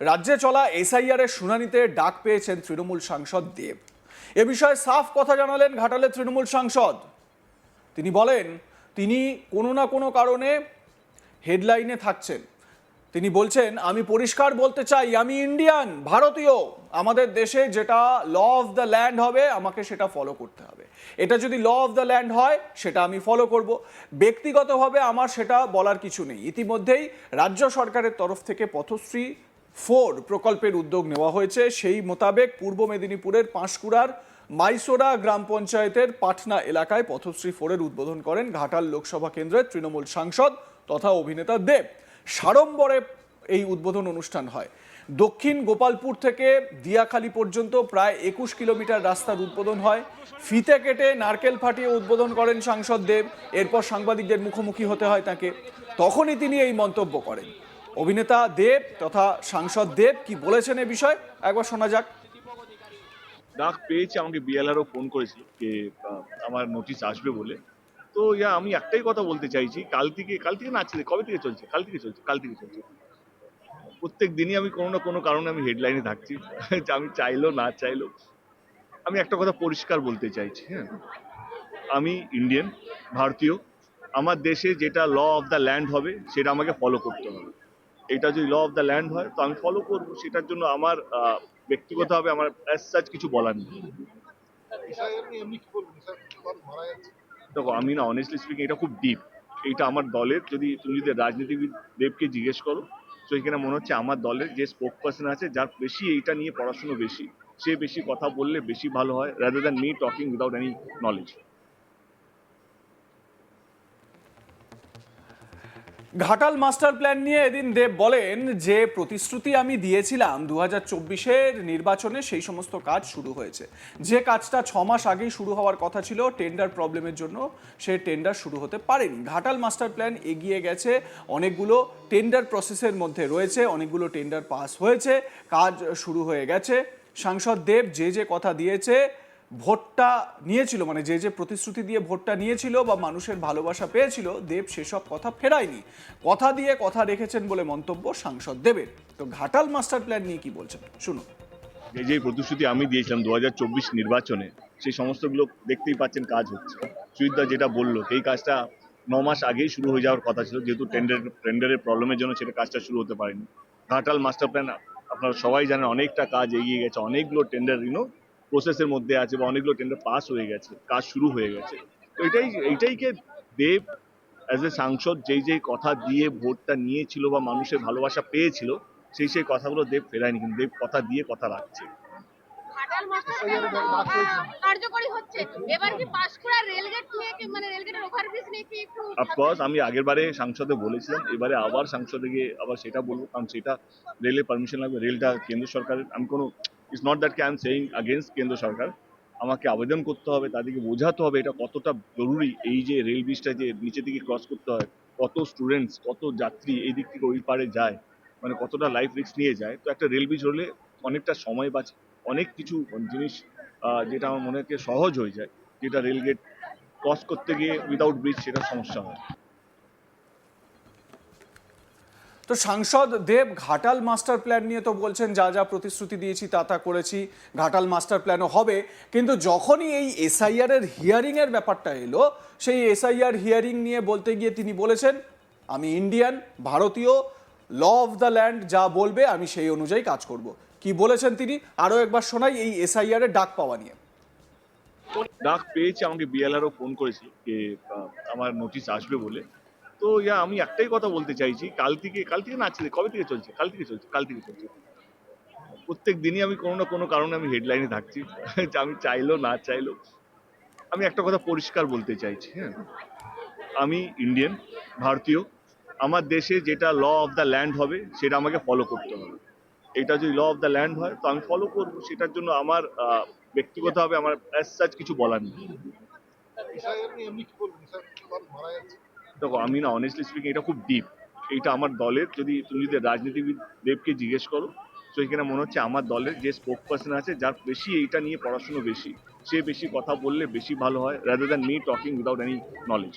রাজ্যে চলা এসআইআর এর শুনানিতে ডাক পেয়েছেন তৃণমূল সাংসদ দেব। এ বিষয়ে সাফ কথা জানালেন ঘাটালের তৃণমূল সাংসদ। তিনি বলেন তিনি কোনো না কোনো কারণে হেডলাইনে থাকছেন। তিনি বলছেন, আমি পরিষ্কার বলতে চাই, আমি ইন্ডিয়ান, ভারতীয়। আমাদের দেশে যেটা ল অফ দ্য ল্যান্ড হবে আমাকে সেটা ফলো করতে হবে। এটা যদি ল অফ দ্য ল্যান্ড হয় সেটা আমি ফলো করব। ব্যক্তিগতভাবে আমার সেটা বলার কিছু নেই। ইতিমধ্যেই রাজ্য সরকারের তরফ থেকে পথশ্রী 4 প্রকল্পের উদ্যোগ নেওয়া হয়েছে। সেই মোতাবেক পূর্ব মেদিনীপুরের পাঁশকুড়ার মাইসোরা গ্রাম পঞ্চায়েতের পাটনা এলাকায় পথশ্রী 4 এর উদ্বোধন করেন ঘাটাল লোকসভা কেন্দ্রের তৃণমূল সাংসদ তথা অভিনেতা দেব। সাড়ম্বরে এই উদ্বোধন অনুষ্ঠান হয়। দক্ষিণ গোপালপুর থেকে দিয়াখালী পর্যন্ত প্রায় 21 কিলোমিটার রাস্তার উদ্বোধন হয়। ফিতে কেটে নারকেল ফাটিয়ে উদ্বোধন করেন সাংসদ দেব। এরপর সাংবাদিকদের মুখোমুখি হতে হয় তাকে। তখনই তিনি এই মন্তব্য করেন। অভিনেতা দেব তথা সাংসদ দেব কি বলেছেন এ বিষয়ে একবার শোনা যাক। ডাক পেয়েছে, আমাকে বিএলআরও ফোন করেছিল যে আমার নোটিশ আসবে বলে। তো আমি একটাই কথা বলতে চাইছি, কাল থেকে না ছিল, কবে থেকে চলছে? কাল থেকে চলছে। প্রত্যেক দিনই আমি কোনো না কোনো কারণে আমি হেডলাইনে থাকছি। আমি চাইলেও না চাইলেও আমি একটা কথা পরিষ্কার বলতে চাইছি। হ্যাঁ, আমি ইন্ডিয়ান, ভারতীয়। আমার দেশে যেটা ল অফ দ্য ল্যান্ড হবে সেটা আমাকে ফলো করতে হবে। এটা যদি ল অফ দ্য ল্যান্ড হয় তো আমি ফলো করবো। সেটার জন্য আমার ব্যক্তিগতভাবে আমার অ্যাজ সাচ কিছু বলার নেই। দেখো, আমি না, অনেস্টলি স্পিকিং, এটা খুব ডিপ। এটা আমার দলের, তুমি যদি রাজনীতিবিদ দেবকে জিজ্ঞেস করো, তো এখানে মনে হচ্ছে আমার দলের যে স্পোক পার্সন আছে, যার বেশি এইটা নিয়ে পড়াশুনো বেশি, সে বেশি কথা বললে বেশি ভালো হয়, rather than me talking without any knowledge. Ghatal master plan নিয়ে এদিন দেব বলেন যে প্রতিশ্রুতি আমি দিয়েছিলাম 2024-এর নির্বাচনে, সেই সমস্ত কাজ শুরু হয়েছে। যে কাজটা 6 মাস আগেই শুরু হওয়ার কথা ছিল, টেন্ডার প্রবলেমের জন্য সে টেন্ডার শুরু হতে পারেনি। ঘাটাল মাস্টার প্ল্যান এগিয়ে গেছে, অনেকগুলো টেন্ডার প্রসেসের মধ্যে রয়েছে, অনেকগুলো টেন্ডার পাস হয়েছে, কাজ শুরু হয়ে গেছে। সাংসদ দেব যে কথা দিয়েছে, ভোটটা নিয়েছিল, মানে যে প্রতিশ্রুতি দিয়ে ভোটটা নিয়েছিল বা মানুষের ভালোবাসা পেয়েছিল, দেব সেসব কথা ফেরায়নি। কথা দিয়ে কথা রেখেছেন বলে মন্তব্য সাংসদ দেবের। তো ঘাটাল মাস্টার প্ল্যান নিয়ে কি বলছেন শুনুন। যে প্রতিশ্রুতি আমি দিয়েছিলাম 2024 নির্বাচনে, সেই সমস্তগুলো দেখতেই পাচ্ছেন কাজ হচ্ছে। সুজিতদা যেটা বললো, এই কাজটা 9 মাস আগেই শুরু হয়ে যাওয়ার কথা ছিল, যেহেতু টেন্ডারের প্রবলেমের জন্য সেটা কাজটা শুরু হতে পারেনি। ঘাটাল মাস্টার প্ল্যান আপনারা সবাই জানেন, অনেকটা কাজ এগিয়ে গেছে, অনেকগুলো টেন্ডার প্রসেসের মধ্যে আছে, বা অনেকগুলো টেন্ডার পাস হয়ে গেছে, কাজ শুরু হয়ে গেছে। তো এইটাইকে দেব অ্যাজ এ সাংসদ যেই কথা দিয়ে ভোটটা নিয়েছিল বা মানুষের ভালোবাসা পেয়েছিল, সেই কথাগুলো দেব ফেরায়নি, কিন্তু দেব কথা দিয়ে কথা রাখছে। অফকোর্স আমি আগের বারে সংসদে বলেছিলাম, এবারে আবার সংসদে গিয়ে আবার সেটা বলবো, কারণ সেটা রেলের পারমিশন লাগবে। রেলটা কেন্দ্র সরকারের। আমি কোনো, it's not that I am saying against কেন্দ্র সরকার। আমাকে আবেদন করতে হবে, তাদেরকে বোঝাতে হবে এটা কতটা জরুরি। এই যে রেল ব্রিজটা যে নিচে দিকে ক্রস করতে হয়, কত স্টুডেন্টস, কত যাত্রী এই দিক থেকে ওই পারে যায়, মানে কতটা লাইফ রিস্ক নিয়ে যায়। তো একটা রেল ব্রিজ হলে অনেকটা সময় বাঁচে, অনেক কিছু জিনিস যেটা আমার মনে হচ্ছে সহজ হয়ে যায়, যেটা রেল গেট ক্রস করতে গিয়ে উইদাউট ব্রিজ সেটা সমস্যা হয়। তো সাংসদ দেব ঘাটাল মাস্টার প্ল্যান নিয়ে তো বলছেন যা প্রতিশ্রুতি দিয়েছি তা করেছি, ঘাটাল মাস্টার প্ল্যানও হবে। কিন্তু যখনই এই এসআইআর এর হিয়ারিং এর ব্যাপারটা এলো, সেই এসআইআর হিয়ারিং নিয়ে বলতে গিয়ে তিনি বলেছেন, আমি ইন্ডিয়ান, ভারতীয়, ল অফ দ্য ল্যান্ড যা বলবে আমি সেই অনুযায়ী কাজ করব। কি বলেছেন তিনি আরো একবার শোনাই এই এসআইআর এর ডাক পাওয়া নিয়ে। ডাক পেয়েছে, আমাকে বিএলআরও ফোন করেছিল যে আমার নোটিশ আসবে বলে। তো আমি একটাই কথা বলতে চাইছি, কাল থেকে না ছিল, কবে থেকে চলছে? কাল থেকে চলছে। প্রত্যেক দিনই আমি কোনো না কোনো কারণে আমি হেডলাইনে থাকছি। আমি চাইলেও না চাইলেও আমি একটা কথা পরিষ্কার বলতে চাইছি। হ্যাঁ, আমি ইন্ডিয়ান, ভারতীয়। আমার দেশে যেটা ল অফ দ্য ল্যান্ড হবে সেটা আমাকে ফলো করতে হবে। এটা যদি ল অফ দ্য ল্যান্ড হয় তো আমি ফলো করবো। সেটার জন্য আমার ব্যক্তিগতভাবে আমার অ্যাজ সাচ কিছু বলার নেই। দেখো, আমি না, অনেস্টলি স্পিকিং, এটা খুব ডিপ। এইটা আমার দলের, তুমি যদি রাজনীতিবিদ দেবকে জিজ্ঞেস করো, তো এখানে মনে হচ্ছে আমার দলের যে স্পোক পার্সন আছে, যার বেশি এইটা নিয়ে পড়াশুনো বেশি, সে বেশি কথা বললে বেশি ভালো হয়, rather than me talking without any knowledge.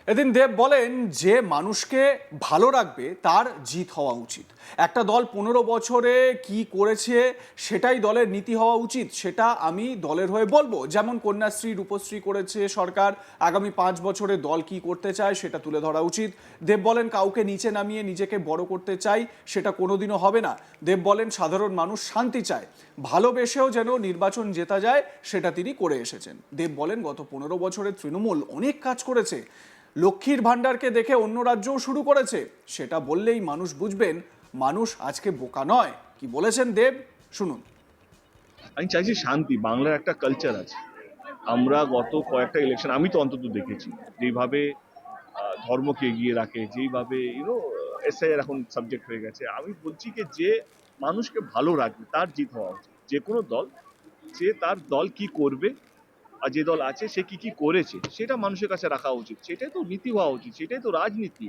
এদিন দেব বলেন যে মানুষকে ভালো রাখবে তার জিত হওয়া উচিত। একটা দল 15 বছরে কি করেছে সেটাই দলের নীতি হওয়া উচিত, সেটা আমি দলের হয়ে বলবো। যেমন কন্যাশ্রী, রূপশ্রী করেছে সরকার, আগামী 5 বছরে দল কি করতে চায় সেটা তুলে ধরা উচিত। দেব বলেন কাউকে নিচে নামিয়ে নিজেকে বড় করতে চাই সেটা কোনোদিনও হবে না। দেব বলেন সাধারণ মানুষ শান্তি চায়, ভালোবেসেও যেন নির্বাচন জেতা যায় সেটা তিনি করে এসেছেন। দেব বলেন গত 15 বছরে তৃণমূল অনেক কাজ করেছে, লক্ষ্মীর ভাণ্ডারকে দেখে অন্য রাজ্যও শুরু করেছে, সেটা বললেই মানুষ বুঝবেন মানুষ আজকে বোকা নয়। কি বলেছেন দেব শুনুন। আমি চাইছি শান্তি। বাংলার একটা কালচার আছে। আমরা গত কয়েকটা ইলেকশন আমি তো অন্তত দেখেছি যেইভাবে ধর্মকে এগিয়ে রাখে, যেইভাবে এসআইআর এখন সাবজেক্ট হয়ে গেছে। আমি বলছি যে মানুষকে ভালো রাখবে তার জিত হওয়া উচিত। যে কোনো দল, যে তার দল কি করবে আর যে দল আছে সে কি কি করেছে সেটা মানুষের কাছে রাখা উচিত। সেটাই তো নীতি হওয়া উচিত, সেটাই তো রাজনীতি।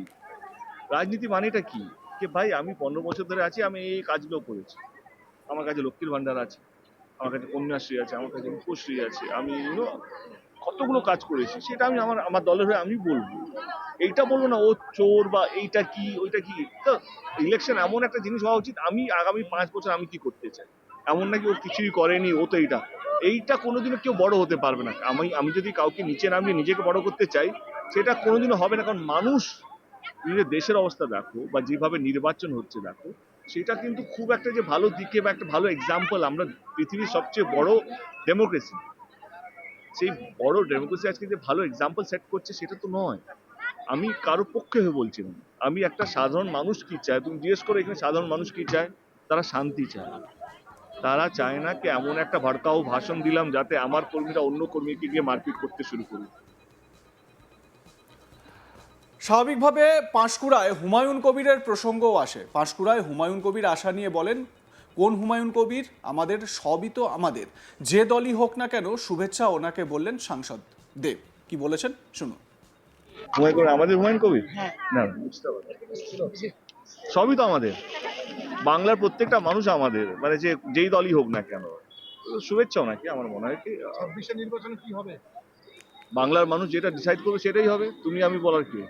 রাজনীতি মানেটা কি? যে ভাই আমি 15 বছর ধরে আছি, আমি এই কাজগুলো করেছি। আমার কাছে লক্ষ্মীর ভান্ডার আছে, আমার কাছে কন্যাশ্রী আছে, আমার কাছে রূপশ্রী আছে, আমি কতগুলো কাজ করেছি, সেটা আমি আমার দলের হয়ে আমি বলবো। এইটা বলবো না ও চোর বা এইটা কি ওইটা কি। তো ইলেকশন এমন একটা জিনিস হওয়া উচিত, আমি আগামী 5 বছর আমি কি করতে চাই। এমন নাকি ও কিছুই করেনি, ও তো এইটা কোনোদিনও কেউ বড় হতে পারবে না। আমি যদি কাউকে নিচে নামিয়ে নিজেকে বড় করতে চাই সেটা কোনোদিনও হবে না। কারণ মানুষ, নিজের দেশের অবস্থা দেখো বা যেভাবে নির্বাচন হচ্ছে দেখো, সেটা কিন্তু খুব একটা যে ভালো দিকে বা একটা ভালো এক্সাম্পল। আমরা পৃথিবীর সবচেয়ে বড় ডেমোক্রেসি, সেই বড় ডেমোক্রেসি আজকে যে ভালো এক্সাম্পল সেট করছে সেটা তো নয়। আমি কারো পক্ষে হয়ে বলছি না, আমি একটা সাধারণ মানুষ কি চায় তুমি জিজ্ঞেস করো এখানে সাধারণ মানুষ কি চায়। তারা শান্তি চায়। তারা চায় না কি এমন একটা ভড়কাও ভাষণ দিলাম যাতে আমার কর্মীরা অন্য কর্মীকে গিয়ে মারপিট করতে শুরু করবে। স্বাভাবিকভাবে পাঁশকুড়ায় হুমায়ুন কবিরের প্রসঙ্গও আসে। পাঁশকুড়ায় হুমায়ুন কবির আশা নিয়ে বলেন, কোন হুমায়ুন কবির? আমাদের সবই তো আমাদের, যে দলই হোক না কেন শুভেচ্ছা ওনাকে বললেন সাংসদ দেব। কি বলেছেন শুনুন। আমাদের হুমায়ুন কবির না, বুঝতে পারছি। সবই তো আমাদের, বাংলার প্রত্যেকটা মানুষ আমাদের, মানে যেই দলই হোক না কেন। শুভেচ্ছা ওনাকে। আমার মনে হয় কি 26 নির্বাচনে কি হবে? বাংলার মানুষ যেটা ডিসাইড করবে সেটাই হবে, তুমি আমি বলার কি।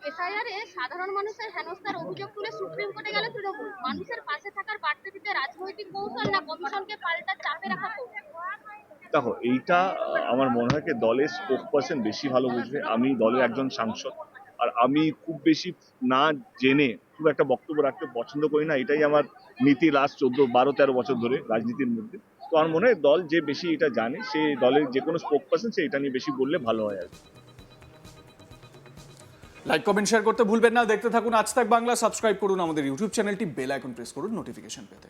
এসআইআর এ সাধারণ মানুষের হেনস্থার অভিযোগ তুলে সুপ্রিম কোর্টে গেল তৃণমূল। মানুষের পাশে থাকার বার্তা দিতে রাজনৈতিক কৌশল না কমিশনকে পাল্টা চাপে রাখা কৌশল? দেখো এইটা আমার মনে হয় কি দলের স্পোক পার্সন বেশি ভালো বুঝবে। আমি দলের একজন সাংসদ, আর আমি খুব বেশি না জেনে খুব একটা বক্তব্য রাখতে পছন্দ করি না। এটাই আমার নীতি লাস্ট 12-13 বছর ধরে রাজনীতির মধ্যে। তো আমার মনে হয় দল যে বেশি এটা জানে, সে দলের যে কোনো স্পোক পার্সন সে এটা নিয়ে বেশি বললে ভালো হয় আর কি। লাইক কমেন্ট শেয়ার করতে ভুলবেন না। দেখতে থাকুন আজ তাক বাংলা। সাবস্ক্রাইব করুন আমাদের ইউটিউব চ্যানেলটি, বেল আইকন প্রেস করুন নোটিফিকেশন পেতে।